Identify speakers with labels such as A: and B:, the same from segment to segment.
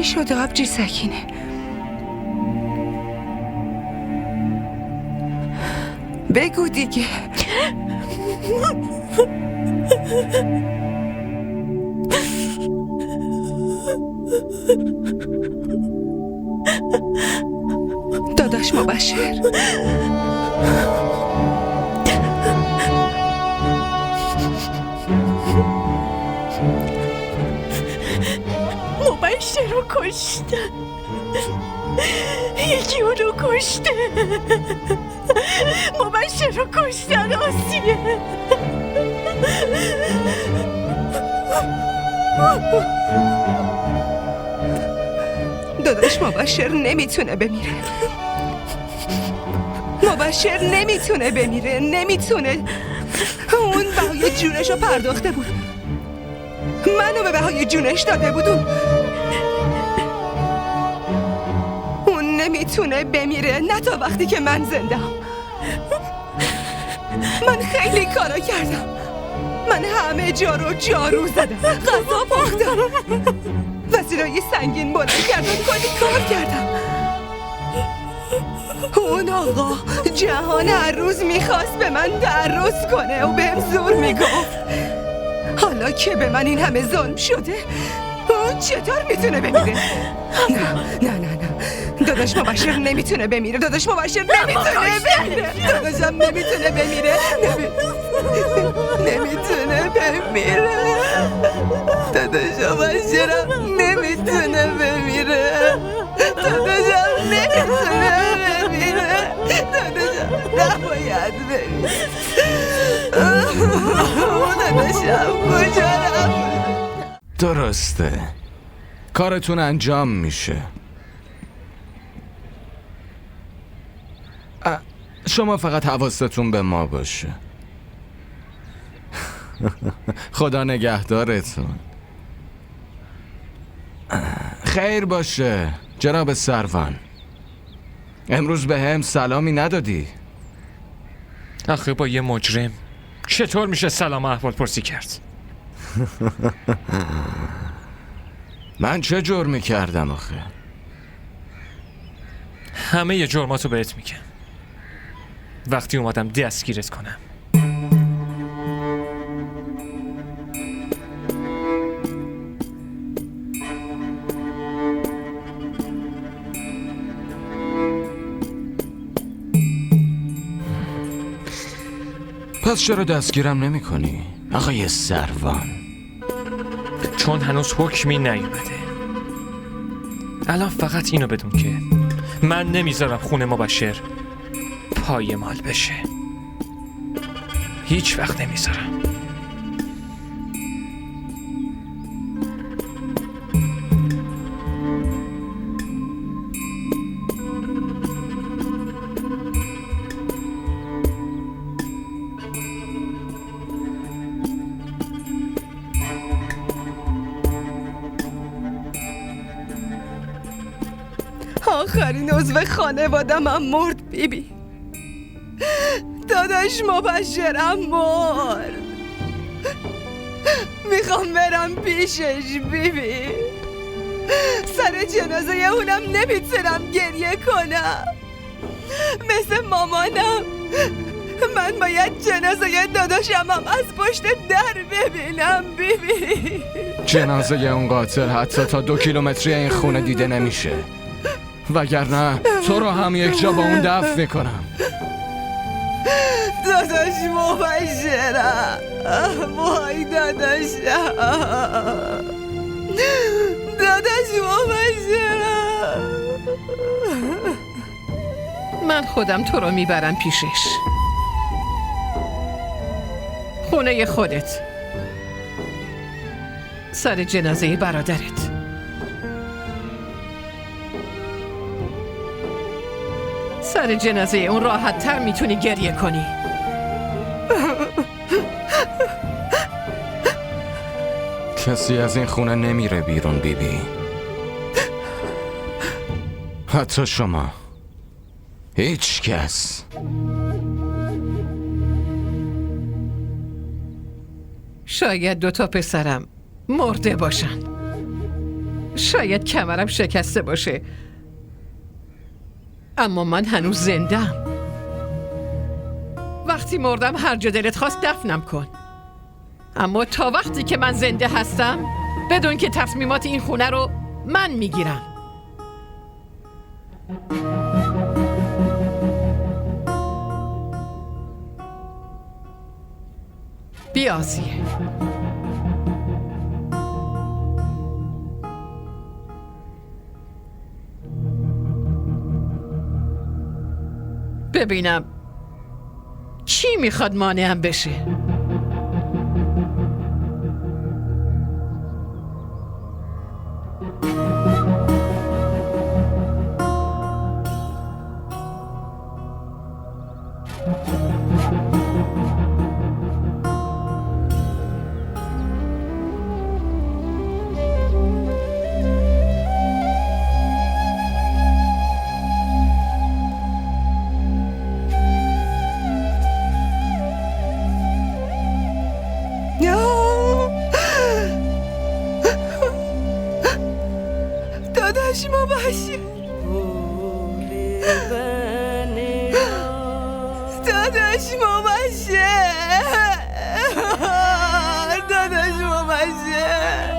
A: چی شده آبجی سکینه؟ بگو دیگه. داداش مبشر،
B: مبشر رو کشتن، یکی اونو کشته، مبشر رو کشتن. آسیه
A: داداش مبشر نمیتونه بمیره. مبشر نمیتونه بمیره، نمیتونه. اون بهای جونش رو پرداخته بود، منو به بهای جونش داده بود. اون نمیتونه بمیره، نه تا وقتی که من زندم. من خیلی کارا کردم، من همه جا رو جارو زدم، غذا پختم، وسیله‌های سنگین بلند کردم، کلی کار کردم. اون آقا جهان هر روز میخواست به من تعرض کنه و بهم زور میگفت. حالا که به من این همه ظلم شده، اون چطور میتونه بمیره؟ نه داداش مبشر نمیتونه بمیره. داداش مبشر نمیتونه بمیره. داداشم نمیتونه بمیره. نمیتونه بمیره. داداش مبشرم نمیتونه بمیره. داداشم نمیتونه بمیره. داداشم نباید بمیره. داداشم کجا رفت؟
C: درسته، کارتون انجام میشه. شما فقط حواستون به ما باشه. خدا نگهدارتون. خیر باشه جناب سروان. امروز به هم سلامی ندادی.
D: آخه با یه مجرم چطور میشه سلام احوال پرسی کرد؟
C: من چه جرمی کردم آخه؟
D: همه ی جرماتو بهت میگم وقتی اومدم دستگیرت کنم.
C: پس چرا دستگیرم نمی کنی؟ آقای سروان؟
D: چون هنوز حکمی نیومده. الان فقط اینو بدون که من نمیذارم خون مبشر پایمال بشه. هیچ وقت نمیذارم.
A: آخرین عضو خانوادم هم مرد بیبی. داداش مبشرم مرد. میخوام برم پیشش بیبی. سر جنازه اونم نمیتونم گریه کنم مثل مامانم. من باید جنازه داداشم هم از پشت در ببینم بیبی.
C: جنازه اون قاتل حتی تا 2 کیلومتری این خونه دیده نمیشه، وگرنه تو رو هم یک جا با اون دفن میکنم.
A: داداش مبشرم، وای داداشم، داداش مبشرم.
B: من خودم تو رو میبرم پیشش، خونه خودت، سر جنازه برادرت. سر جنازه اون راحت تر میتونی گریه کنی.
C: کسی از این خونه نمیره بیرون بیبی. حتی شما. هیچ کس.
B: شاید 2 پسرم مرده باشن، شاید کمرم شکسته باشه، اما من هنوز زنده‌ام. وقتی مردم هر جا دلت خواست دفنم کن، اما تا وقتی که من زنده هستم بدون که تصمیمات این خونه رو من میگیرم. بیا آسیه. ببینم کی میخواد مانعم بشه.
A: داداش مبشر، داداش مبشر، داداش مبشر،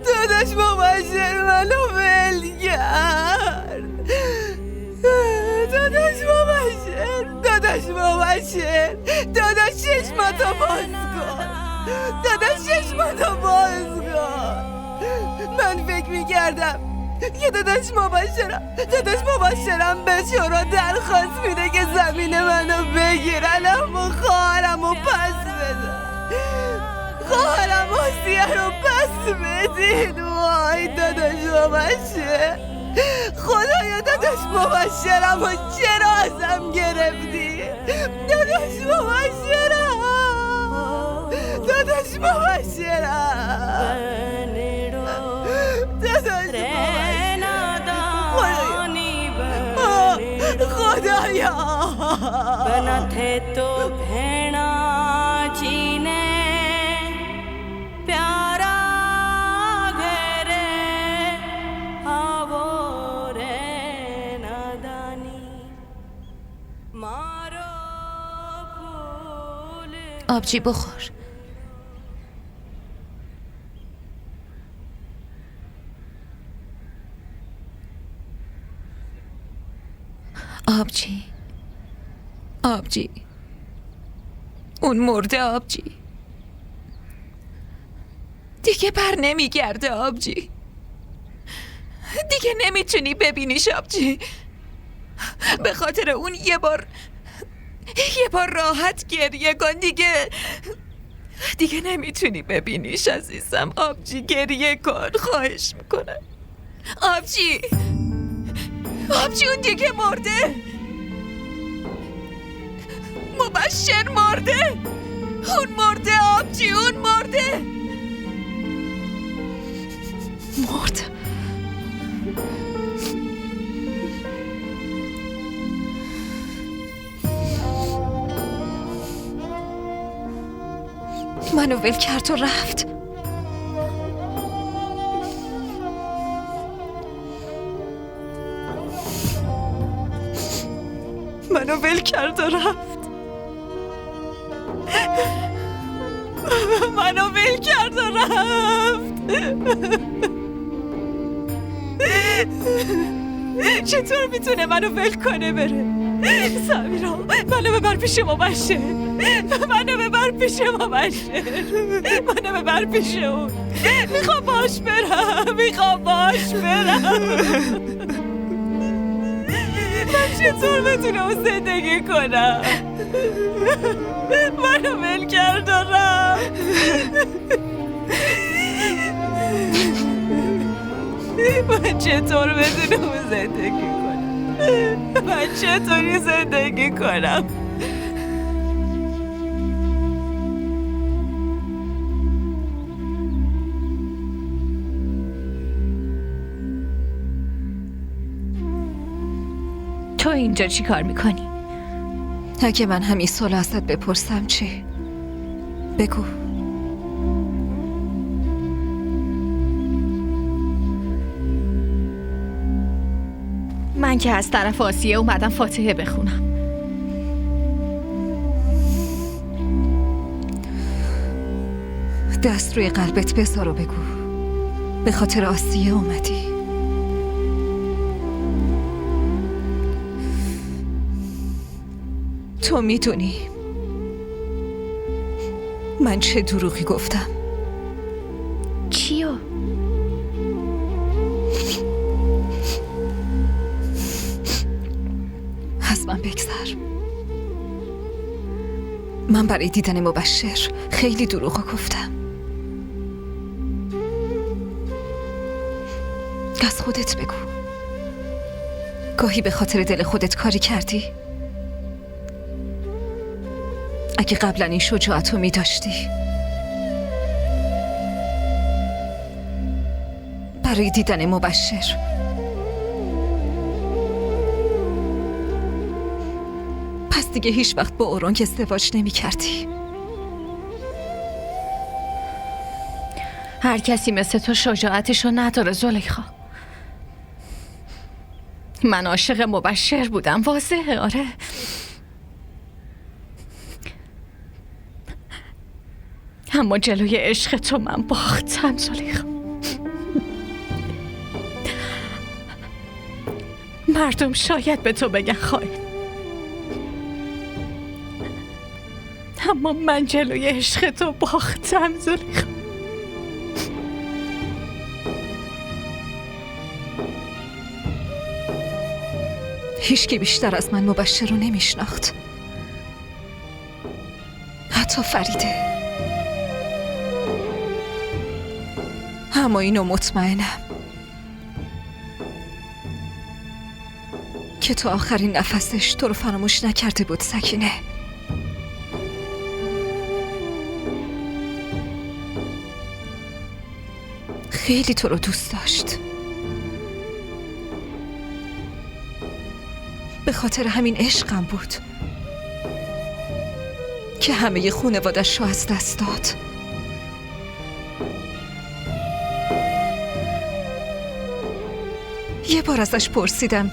A: داداش مبشر منو ول کرد. داداش مبشر، داداش مبشر، داداش چشماتو باز کن، داداش چشماتو باز کن. من فکر میکردم که داداش مبشرم به شورا درخواست میده که زمین منو بگیرن، اما خواهرمو پس بدن، خواهرم آسیه رو پس بدین. وای داداش مبشر، خدایا داداش مبشرم و چرا ازم گرفتی؟ داداش مبشرم، داداش مبشرم، خدایا
E: बना थे तो भेड़ा जी ने प्यारा घेरे आवो रे नादानी मारो फूल
F: آبجی بخور. آبجی، آبجی، اون مرده آبجی، دیگه بر نمیگرده آبجی، دیگه نمیتونی ببینیش آبجی. به خاطر اون یه بار راحت گریه کن. دیگه نمیتونی ببینیش عزیزم. آبجی گریه کن، خواهش میکنم. آبجی، آبجی اون دیگه مرده. مبشر مرده، اون مرده آبجی، اون مرده. مرد. منو ول کرد و رفت.
A: منو ول کرد و رفت. منو ول کرد و رفت. چطور میتونه منو ول کنه بره؟ سمیرا منو ببر پیش مبشر، منو ببر پیش مبشر، منو ببر پیش اون. میخوام باش برم، میخوام باش برم. من چطور بتونم زندگی کنم؟ منو ول کرد و رفت. من چطور بتونم زندگی کنم؟ من چطوری زندگی کنم؟
F: تو اینجا چی کار میکنی؟ اگه من همین سوال ازت بپرسم چی؟ بگو. من که از طرف آسیه اومدم فاتحه بخونم.
A: دست روی قلبت بذار و بگو به خاطر آسیه اومدی. تو میدونی من چه دروغی گفتم؟
F: چیو؟
A: از من بگذر. من برای دیدن مبشر خیلی دروغ گفتم. از خودت بگو. گاهی به خاطر دل خودت کاری کردی؟ اگه قبلا این شجاعت رو می داشتی برای دیدن مبشر پس دیگه هیچ وقت با اورنگ ازدواج نمی کردی.
F: هر کسی مثل تو شجاعتشو نداره زلیخا. من عاشق مبشر بودم، واضحه. آره، اما جلوی عشق تو من باختم زلیخا. مردم شاید به تو بگن خائن، اما من جلوی عشق تو باختم زلیخا.
A: هیچ کی بیشتر از من مبشر رو نمیشناخت، حتی فریده. اما اینو مطمئنم که تا آخرین نفسش تو رو فراموش نکرده بود سکینه. خیلی تو رو دوست داشت. به خاطر همین عشقم بود که همه خانواده‌اش رو از دست داد. یه بار ازش پرسیدم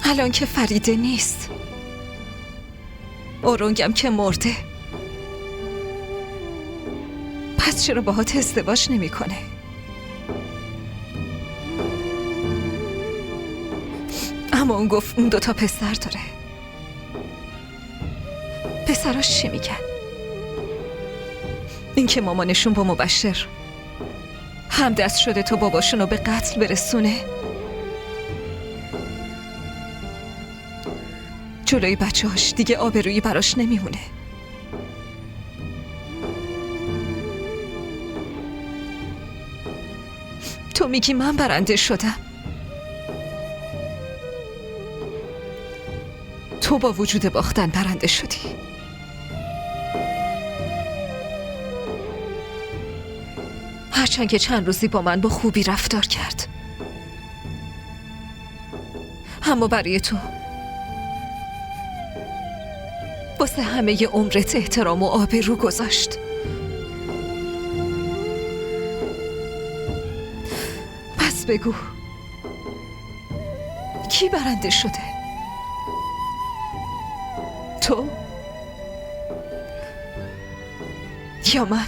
A: الان که فریده نیست، اورنگم که مرده، پس چرا باهات ازدواج نمی‌کنه؟ اما اون گفت اون 2 پسر داره. پسراش چی میگن؟ اینکه مامانشون با مبشر همدست شده تا باباشون رو به قتل برسونه. جلوی بچه‌هاش دیگه آبرویی براش نمیمونه. تو میگی من برنده شدم. تو با وجود باختن برنده شدی. هرچند که چند روزی با من با خوبی رفتار کرد، اما برای تو واسه همه ی عمرت احترام و آبرو گذاشت. پس بگو کی برنده شده؟ تو یا من؟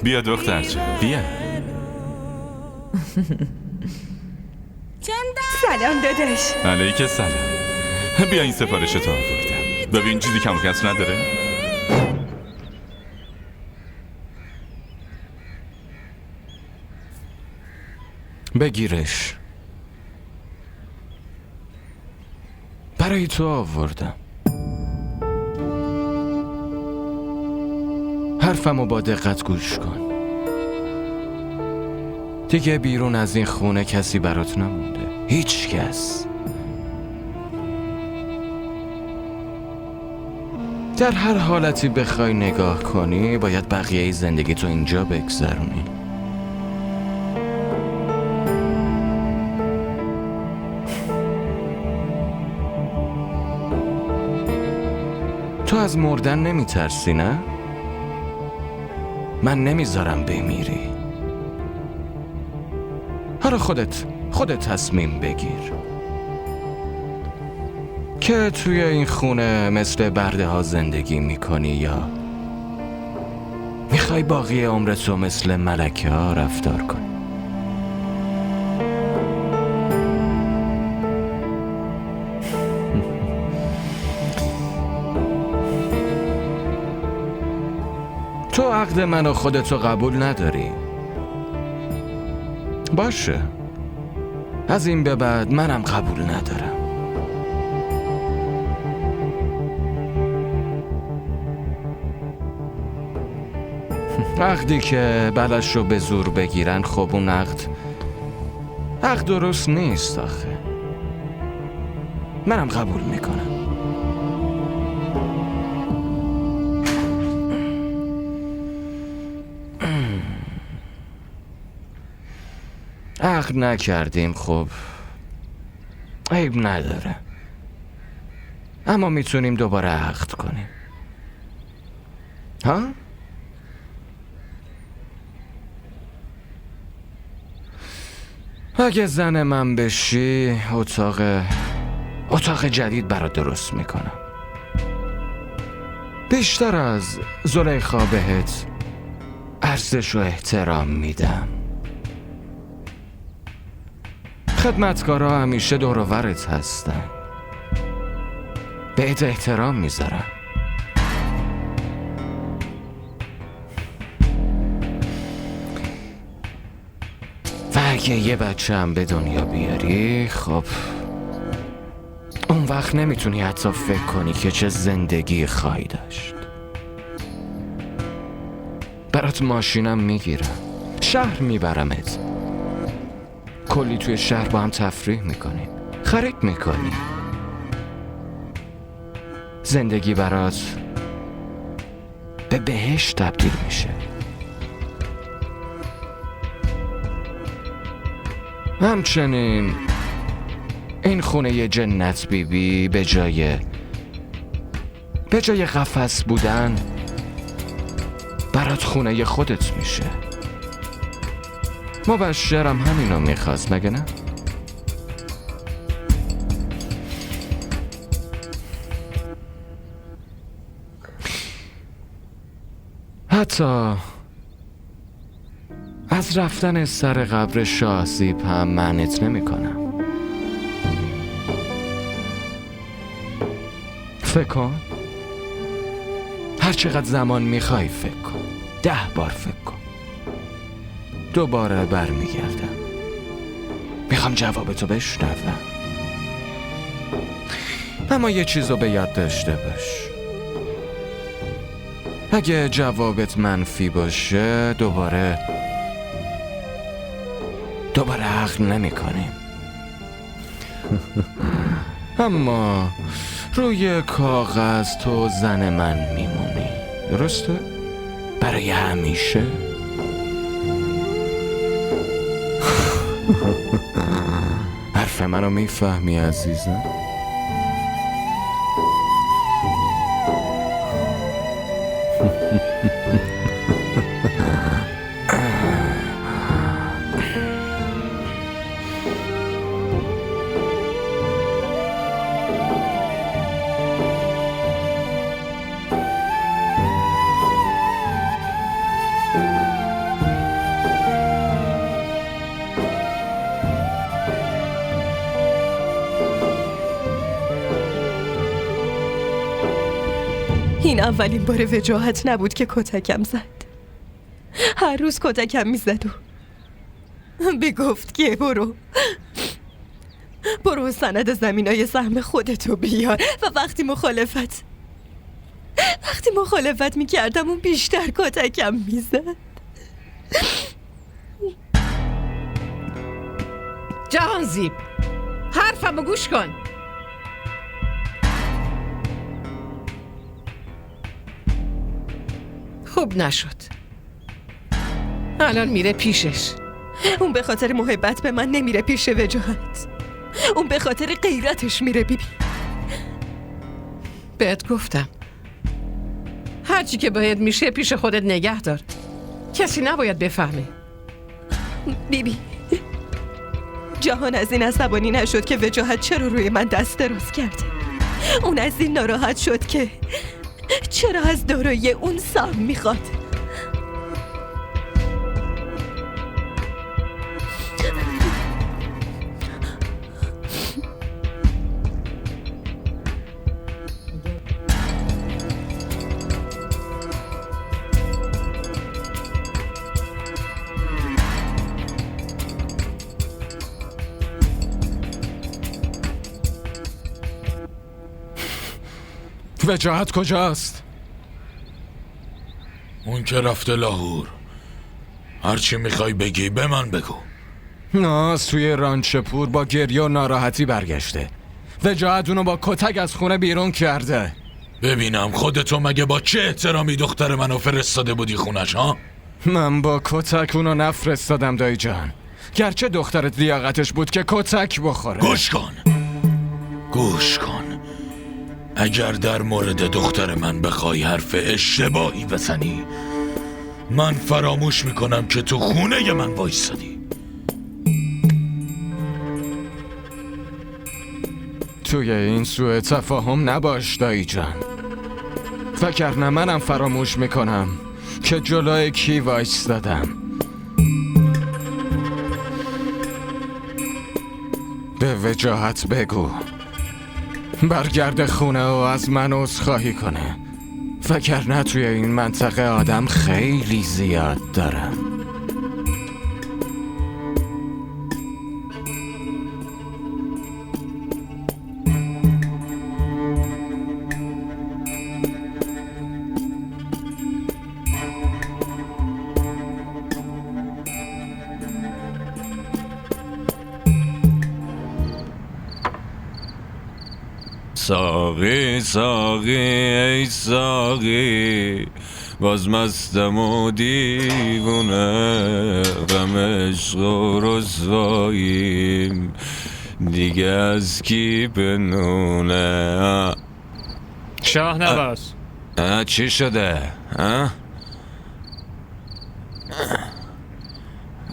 G: بیا دختر جان، بیا.
A: سلام داداش.
G: علیک سلام. بیا این سفارشتو آوردم. ببین چیزی کم و کس نداره؟
C: بگیرش. برای تو آوردم. حرفمو با دقت گوش کن. دیگه بیرون از این خونه کسی برات نمونده. هیچ کس. در هر حالتی بخوای نگاه کنی باید بقیه زندگی تو اینجا بگذرونی. تو از مردن نمی ترسی نه؟ من نمیذارم بمیری. حالا خودت تصمیم بگیر که توی این خونه مثل برده ها زندگی میکنی یا میخوای باقی عمرتو مثل ملکه ها رفتار کنی. تو عقد من و خودتو قبول نداری؟ باشه، از این به بعد منم قبول ندارم. عقدی که بلش رو به زور بگیرن، خب اون عقد درست نیست آخه. منم قبول میکنم. عقد نکردیم، خب عیب نداره، اما میتونیم دوباره عقد کنیم. ها؟ اگه زن من بشی اتاق جدید برات درست میکنم. بیشتر از زلیخا بهت ارزش و احترام میدم. خدمتکارا همیشه دور و برت هستن، بهت احترام میذارن. و اگه یه بچه هم به دنیا بیاری، خب اون وقت نمیتونی حتی فکر کنی که چه زندگی خواهی داشت. برات ماشینم میگیرم، شهر میبرمت، کلی توی شهر با هم تفریح میکنیم، خرید میکنیم. زندگی برات به بهشت تبدیل میشه. همچنین این خونه یه جنت بیبی به جای قفس بودن برات خونه خودت میشه. مبشرم همینو میخواست، مگه نه؟ حتی از رفتن سر قبر شاهزیب هم منعت نمی کنم. فکر کن، هر چقدر زمان میخوای فکر کن، 10 بار فکر کن. دوباره برمیگردم، میخوام جوابتو بشنوم. اما یه چیزو به یاد داشته باش، اگه جوابت منفی باشه دوباره عقل نمی کنیم. اما روی کاغذ تو زن من میمونی، درسته؟ برای همیشه. حرف منو میفهمی عزیزم؟
A: این اولین بار وجاهت نبود که کتکم زد. هر روز کتکم میزد و میگفت که برو سند زمینای سهم خودتو بیار و وقتی مخالفت میکردم اون بیشتر کتکم میزد.
B: جهانزیب، حرفمو گوش کن. خوب نشد. الان میره پیشش.
A: اون به خاطر محبت به من نمیره پیش وجاهت، اون به خاطر غیرتش میره بیبی.
B: بهت گفتم هرچی که باید میشه پیش خودت نگه دار. کسی نباید بفهمه.
A: بیبی جهان از این عصبانی نشد که وجاهت چرا روی من دست دراز کرده. اون از این ناراحت شد که چرا از دارایی اون سهم میخواد.
C: وجاهت کجاست؟
H: اون که رفته لاهور. هرچی میخوای بگی به من بگو.
C: ناز توی رانچپور با گریه و ناراحتی برگشته. وجاهت اونو با کتک از خونه بیرون کرده.
H: ببینم خودتو مگه با چه احترامی دختر منو فرستاده بودی خونش ها؟
C: من با کتک اونو نفرستادم دایی جان. گرچه دخترت لیاقتش بود که کتک بخوره.
H: گوش کن. اگر در مورد دختر من بخوای حرف اشتباهی بزنی، من فراموش میکنم که تو خونه من وایسادی.
C: توی این سوء تفاهم نباش دایی جان. وگرنه منم فراموش میکنم که جلوی کی وایستادم. به وجاهت بگو برگرد خونه و از من عذرخواهی کنه، وگرنه توی این منطقه آدم خیلی زیاد دارم.
I: ساقی ساقی ای ساقی، باز مستم و دیوونه، غم عشق و رسواییم دیگه از کی بنونه.
D: شاه نواز،
I: چی شده؟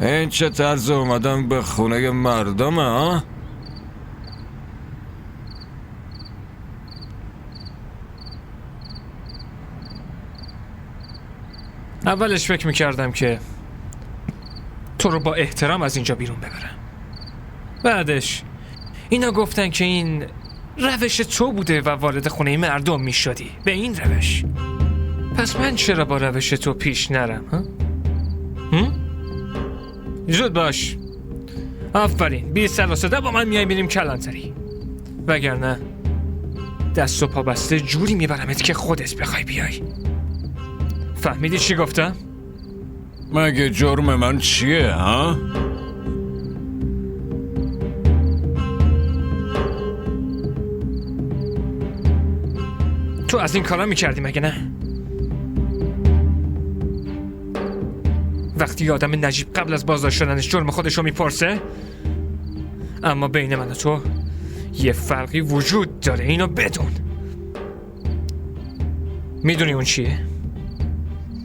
I: این چه طرز اومدن به خونه مردمه ها؟
D: اولش فکر میکردم که تو رو با احترام از اینجا بیرون ببرم. بعدش اینا گفتن که این روش تو بوده و وارد خونه مردم میشدی به این روش. پس من چرا با روش تو پیش نرم؟ زود باش. آفرین، بی سر و صدا با من میای میریم کلانتری، وگرنه دست و پا بسته جوری میبرمت که خودت بخوای بیای. فهمیدی چی گفتم؟
I: مگه جرم من چیه ها؟
D: تو از این کارا میکردی مگه نه؟ وقتی آدم نجیب قبل از بازداشت شدنش جرم خودشو میپرسه. اما بین من و تو یه فرقی وجود داره، اینو بدون. میدونی اون چیه؟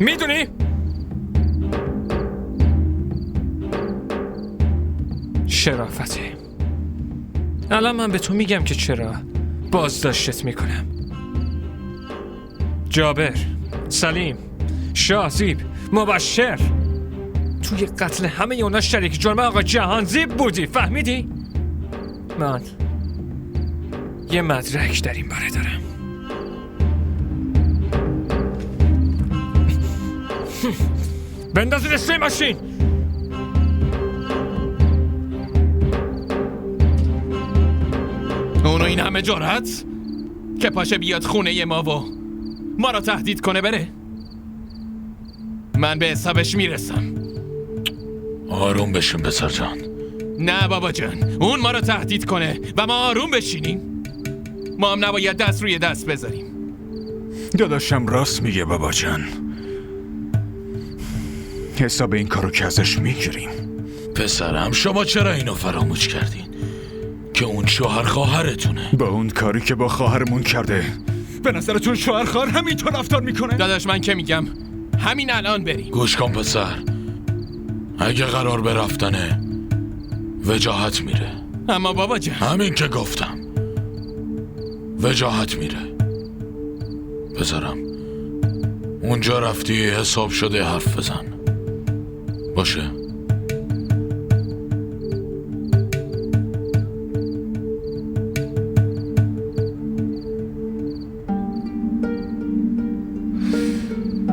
D: میدونی؟ شرافته. الان من به تو میگم که چرا بازداشتت میکنم. جابر، سلیم، شاهزیب، مبشر، توی قتل همه اونا شریک جرم آقا جهانزیب بودی. فهمیدی؟ من یه مدرک در این باره دارم. بندازید توی ماشین.
C: این همه جرأت که پاشه بیاد خونه ما و ما را تهدید کنه بره؟ من به حسابش میرسم.
H: آروم بشین پسر جان.
C: نه بابا جان، اون ما را تهدید کنه و ما آروم بشینیم. ما هم نباید دست روی دست بذاریم.
I: داداشم راست میگه بابا جان. حساب این کارو که ازش میگیریم.
H: پسرم شما چرا اینو فراموش کردین؟ که اون شوهر خواهرتونه.
I: با اون کاری که با خواهرمون کرده به نظرتون شوهر خواهر همینطور رفتار میکنه؟
C: داداش من که میگم همین الان بریم.
H: گوش کن پسر، اگه قرار به رفتنه وجاهت میره.
C: اما بابا جان،
H: همین که گفتم وجاهت میره. پسرم اونجا رفتی حساب شده حرف بزن باشه؟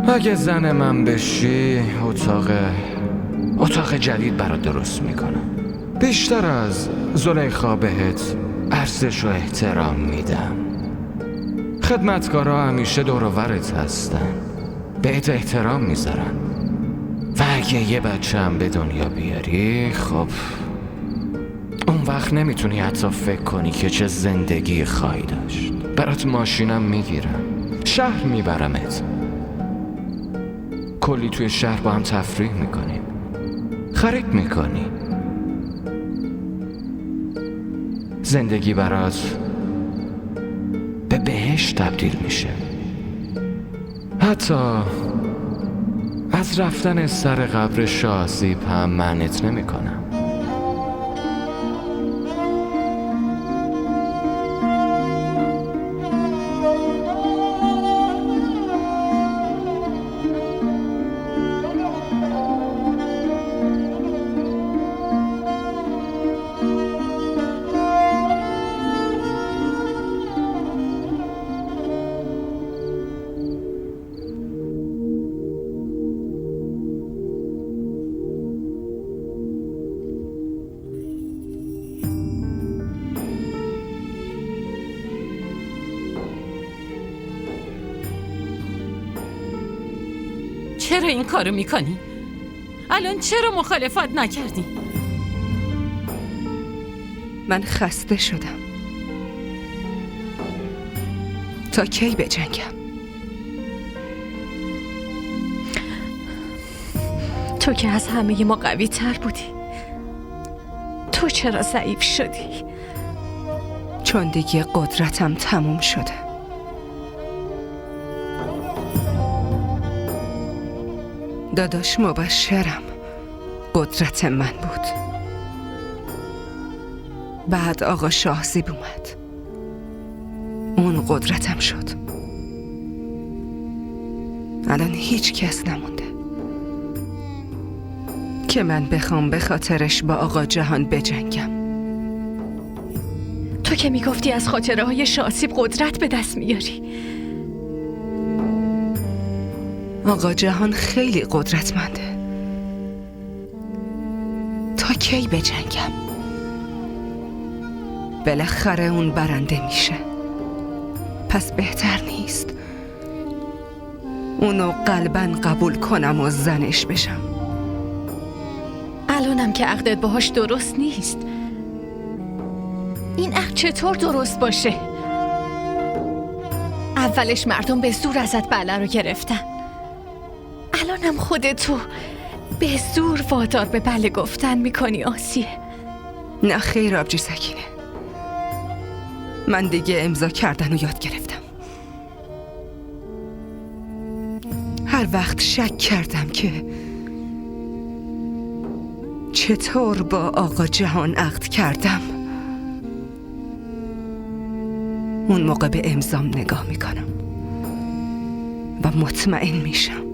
C: اگه زن من بشی اتاق جدید برات درست میکنم. بیشتر از زلیخا بهت ارزش و احترام میدم. خدمتکارا همیشه دور و برت هستن، بهت احترام میذارن. و اگه یه بچه هم به دنیا بیاری، خب اون وقت نمیتونی حتی فکر کنی که چه زندگی خواهی داشت. برات ماشینم میگیرم، شهر میبرمت، کلی توی شهر با هم تفریح میکنیم، خرید میکنیم. زندگی برات به بهشت تبدیل میشه. حتی از رفتن سر قبر شاهزیب هم منعت نمیکنم.
B: چرا این کارو میکنی؟ الان چرا مخالفت نکردی؟
A: من خسته شدم. تا کی بجنگم؟
F: تو که از همه ما قوی تر بودی. تو چرا ضعیف شدی؟
A: چون دیگه قدرتم تموم شده. داداش مبشرم قدرت من بود. بعد آقا شاهزیب اومد، اون قدرتم شد. الان هیچ کس نمونده که من بخوام به خاطرش با آقا جهان بجنگم.
F: تو که میگفتی از خاطره های شاهزیب قدرت به دست میاری.
A: آقا جهان خیلی قدرتمنده. تا کی بجنگم؟ بالاخره اون برنده میشه. پس بهتر نیست اونو قلباً قبول کنم و زنش بشم؟
F: الانم که عقدت باهاش درست نیست. این عقد چطور درست باشه؟ اولش مردم به زور ازت بله رو گرفتن، الانم خودتو به زور وادار به بله گفتن میکنی. آسیه.
A: نه خیر آبجی سکینه، من دیگه امضا کردن رو یاد گرفتم. هر وقت شک کردم که چطور با آقا جهان عقد کردم، اون موقع به امضام نگاه میکنم و مطمئن میشم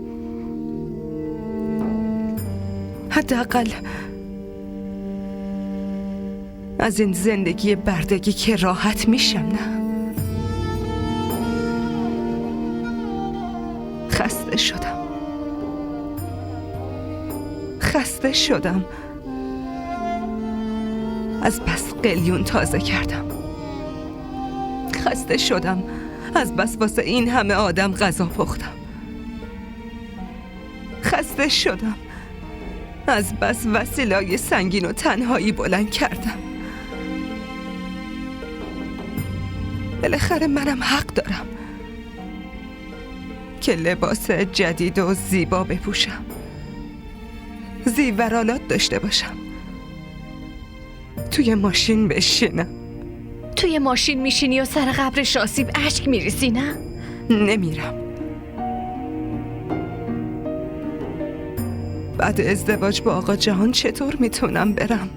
A: حداقل از این زندگی بردگی که راحت میشم. نه، خسته شدم از بس قلیون تازه کردم. خسته شدم. از بس واسه این همه آدم غذا پختم. خسته شدم. از بس وسیله‌های سنگین و تنهایی بلند کردم. بالاخره منم حق دارم که لباس جدید و زیبا بپوشم، زیورالات داشته باشم، توی ماشین بشینم.
F: توی ماشین میشینی و سر قبر شاسیب اشک میریسی نه؟
A: نمیرم. بعد ازدواج با آقا جهان چطور میتونم برم؟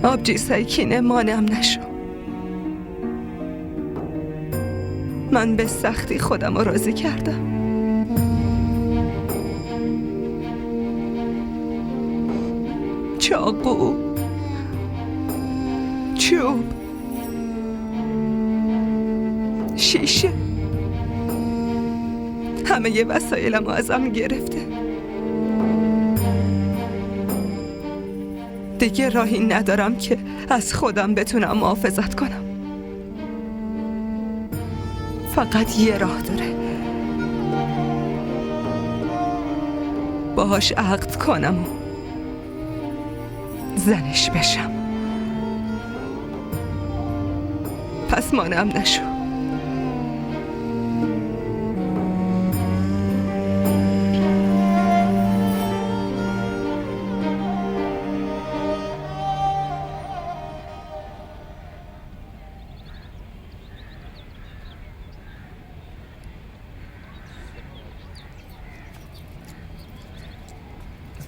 A: آبجی سیکینه مانم نشو. من به سختی خودم رو راضی کردم. چاقو، چوب، شیشه، همه ی وسایلم رو ازم گرفته. دیگه راهی ندارم که از خودم بتونم محافظت کنم. فقط یه راه داره، باهاش عقد کنم و زنش بشم. پس مانم نشو.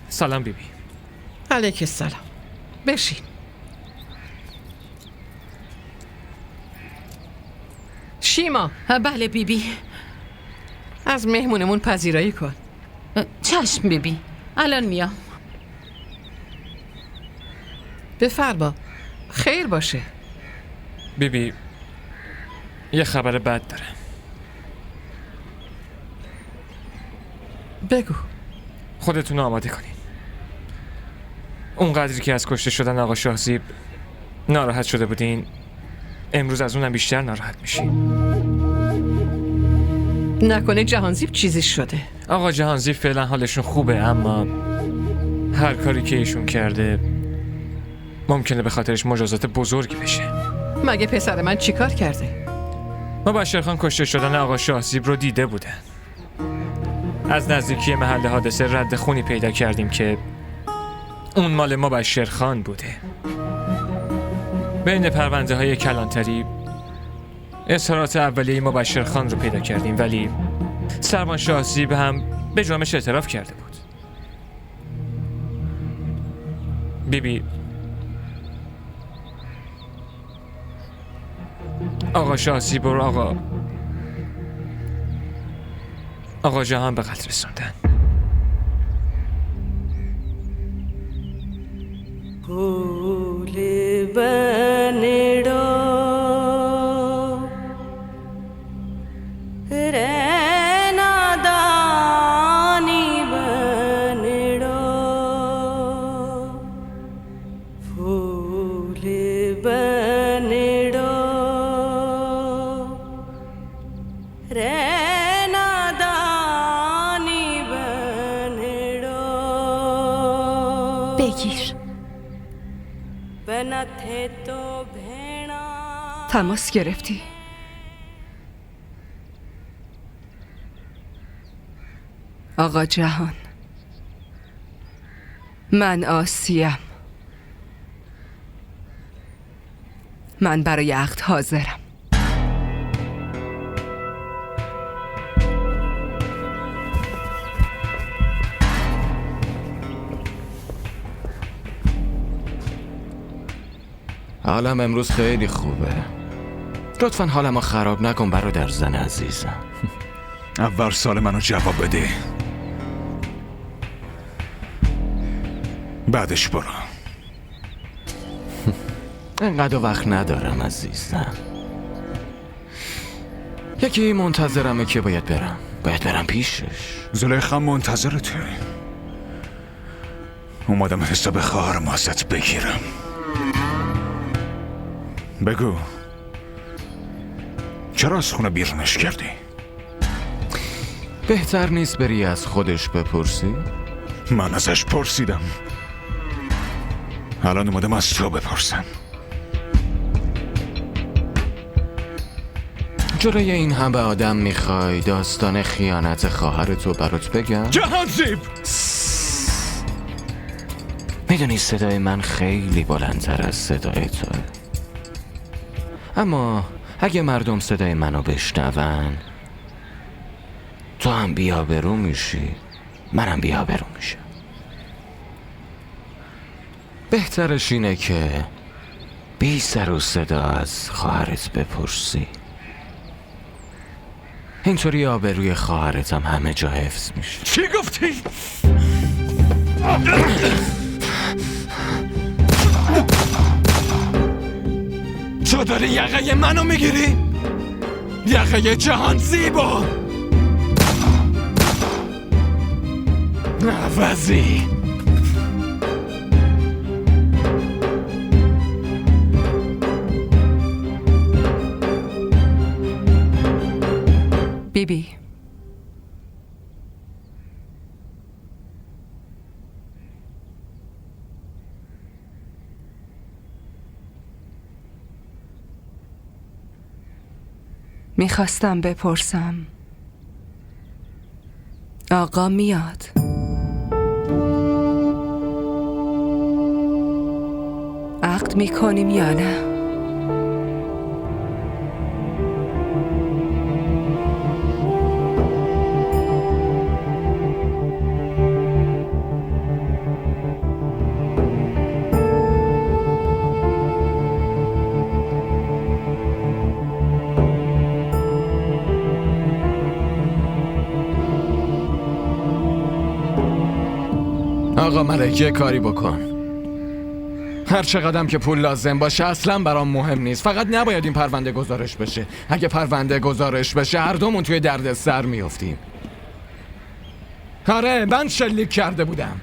D: سلام بیبی.
B: علیک السلام. بشین. شیما.
F: بله بیبی.
B: از مهمونمون پذیرایی کن.
F: چشم بیبی، الان میام.
B: بفرما. خیر باشه.
D: بیبی یه خبر بد داره.
B: بگو.
D: خودتون رو آماده کنین. اونقدری که از کشته شدن آقا شاهزیب ناراحت شده بودین، امروز از اونم بیشتر ناراحت میشین.
B: نکنه جهانزیب چیزی شده؟
D: آقا جهانزیب فعلا حالشون خوبه، اما هر کاری که ایشون کرده ممکنه به خاطرش مجازات بزرگی بشه.
B: مگه پسر من چیکار کرده؟
D: مبشرخان کشته شدن آقا شاهزیب رو دیده بودن. از نزدیکی محل حادثه رد خونی پیدا کردیم که اون مال مبشرخان بوده. بین پرونده های کلانتری اظهارات اولیه مبشرخان رو پیدا کردیم، ولی سربان شاهزیب هم به جرمش اعتراف کرده بود. بیبی آقا شاهزیب رو آقا جهان به قتل رسوندن.
E: फूल बनड़ो रहना दानी बनड़ो फूल बनड़ो रहना दानी बनड़ो
F: بگیر.
A: تماس گرفتی؟ آقا جهان، من آسیم. من برای عقد حاضرم.
C: حالم امروز خیلی خوبه. لطفاً حالمو خراب نکن برادر زن عزیزم.
I: اول سال منو جواب بده، بعدش برو.
C: انقدر وقت ندارم عزیزم. یکی منتظرمه که باید برم پیشش.
I: زلیخا منتظرته. اومدم حساب خواهرم ازت بگیرم. بگو چرا از خونه بیرونش کردی؟
C: بهتر نیست بری از خودش بپرسی؟
I: من ازش پرسیدم، الان اومدم از تو بپرسم.
C: جلوی این همه آدم میخوای داستان خیانت خواهرتو برات بگم؟
I: جهانزیب!
C: میدونی صدای من خیلی بلندتر از صدای توه، اما اگه مردم صدای منو بشنون تو هم بی‌آبرو میشی، منم بی‌آبرو میشم. بهترش اینه که بی سر و صدا از خواهرت بپرسی، اینطوری آبروی خواهرتم همه جا حفظ میشه.
I: چی گفتی؟
C: تو داری یقه منو میگیری؟ یقه جهانزیبو عوضی.
A: بیبی میخواستم بپرسم آقا میاد؟ عقد میکنیم یا نه؟
C: آقا ملک یه کاری بکن. هر چقدرم که پول لازم باشه اصلا برام مهم نیست، فقط نباید این پرونده گزارش بشه. اگه پرونده گزارش بشه هر دومون توی درد سر میافتیم. آره من شلیک کرده بودم،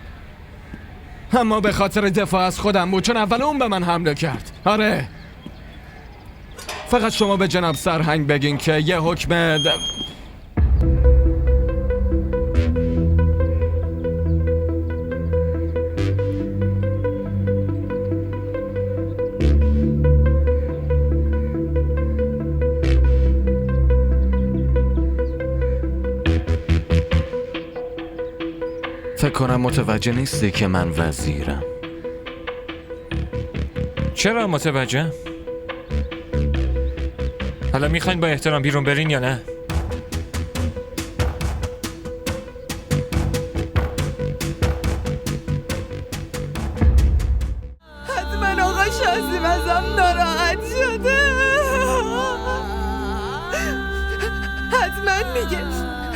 C: اما به خاطر دفاع از خودم بود، چون اول اون به من حمله کرد. آره فقط شما به جناب سرهنگ بگین که یه حکم فکر کنم متوجه نیستی که من وزیرم.
D: چرا متوجه؟ حالا میخواین با احترام بیرون برین یا نه؟
A: حتما آقا شازیم ازم ناراحت شده، حتما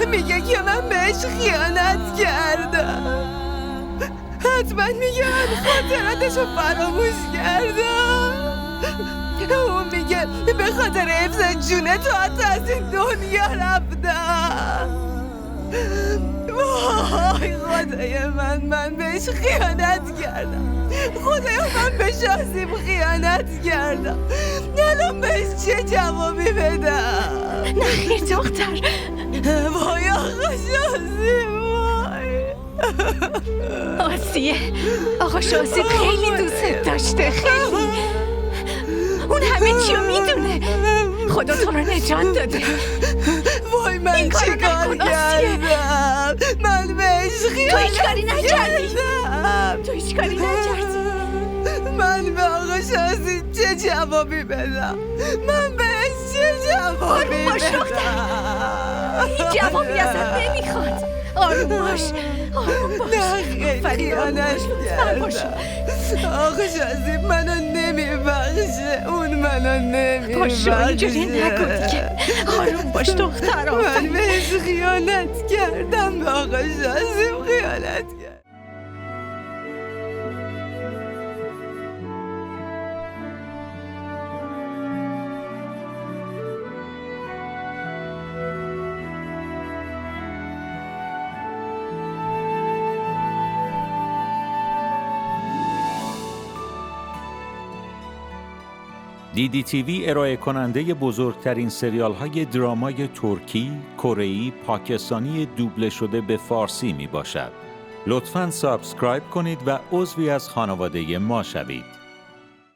A: میگه که من بهش خیانت کردم، حتما میگه من خاطراتشو فراموش کردم. اون میگه به خاطر حفظ جونه تو حتی از این دنیا رفتم. وای خدای من بهش خیانت کردم، خدایا من به شازیم خیانت کردم. الان بهش چه جوابی بدم؟
F: نه خیر دختر،
A: وای آقا شازیم وای.
F: آسیه آقا شازیم خیلی دوست داشته، خیلی. اون همه چیو میدونه، خدا تو رو نجات داده.
A: وای من چی کار کردم؟ من بهش خیانت
F: تو هیچ کاری نکردی،
A: کردم.
F: تو هیچ کاری نکردی.
A: من به آقا شازیم چه جوابی بدم؟ من بهش چه جوابی
F: باش
A: بدم؟
F: هیچ جوابی ازت نمیخواد. آروم باش، آروم باش.
A: نه خیلی خیانت کردم. آقا شازیم منو نمیبخشه، اون منو نمیبخشه.
F: پاشو اینجوری نگو دیگه، آروم باش دختر.
A: من بهش خیانت کردم، به آقا شازیم خیانت کردم.
J: دیدی تیوی ارائه کننده بزرگترین سریال های درامای ترکی، کره‌ای، پاکستانی دوبله شده به فارسی می باشد. لطفاً سابسکرایب کنید و عضوی از خانواده ما شوید.